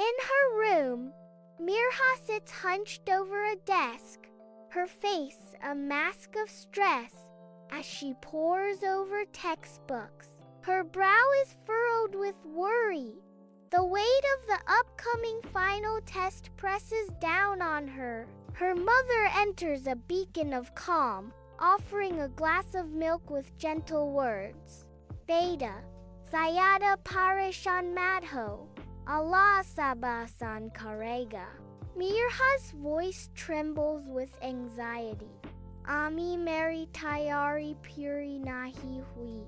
In her room, Mirha sits hunched over a desk, her face a mask of stress as she pores over textbooks. Her brow is furrowed with worry. The weight of the upcoming final test presses down on her. Her mother enters a beacon of calm, offering a glass of milk with gentle words. Beta, Zayada Parishan Madho, Allah Sabasan Karega. Mirha's voice trembles with anxiety. Ami Meri Tayari Puri Nahi Hui.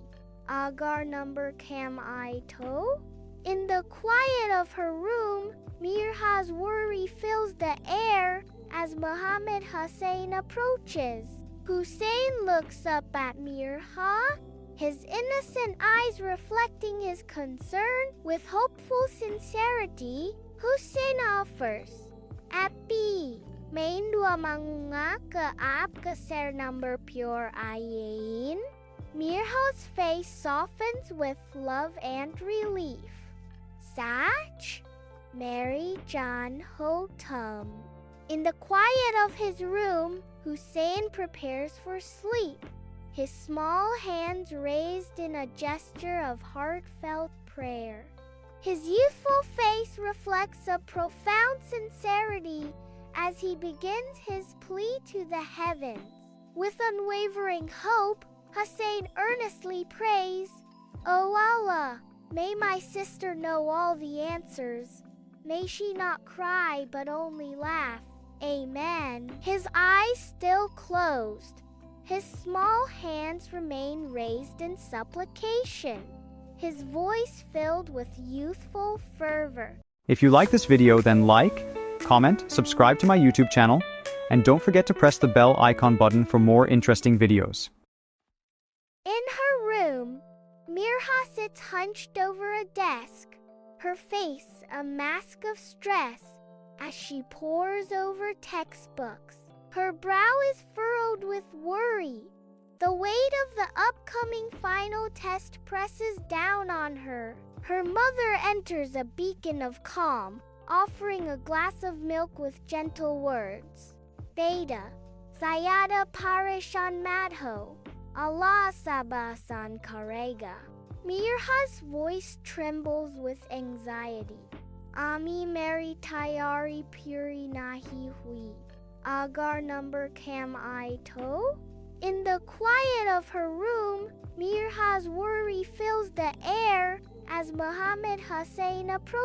Agar number Kam I To? In the quiet of her room, Mirha's worry fills the air as Muhammad Hussein approaches. Hussein looks up at Mirha, his innocent eyes reflecting his concern. With hopeful sincerity, Hussein offers, Api, main dua mangunga ke ap ke ser number pure ayin? Mirha's face softens with love and relief. Sach? Mary John Ho Tum. In the quiet of his room, Hussein prepares for sleep, his small hands raised in a gesture of heartfelt prayer. His youthful face reflects a profound sincerity as he begins his plea to the heavens. With unwavering hope, Hussein earnestly prays, O Allah, may my sister know all the answers. May she not cry but only laugh. Amen. His eyes still closed, his small hands remain raised in supplication, his voice filled with youthful fervor. If you like this video, then like, comment, subscribe to my YouTube channel, and don't forget to press the bell icon button for more interesting videos. In her room, Mirha sits hunched over a desk, her face a mask of stress as she pores over textbooks. Her brow is furrowed with worry. The weight of the upcoming final test presses down on her. Her mother enters a beacon of calm, offering a glass of milk with gentle words. Beta, Zayada Parishan Madho, Allah Sabasan Karega. Mirha's voice trembles with anxiety. Ami Meri Tayari Puri Nahi Hui. Agar number Kam I To? In the quiet of her room, Mirha's worry fills the air as Muhammad Hussein approaches.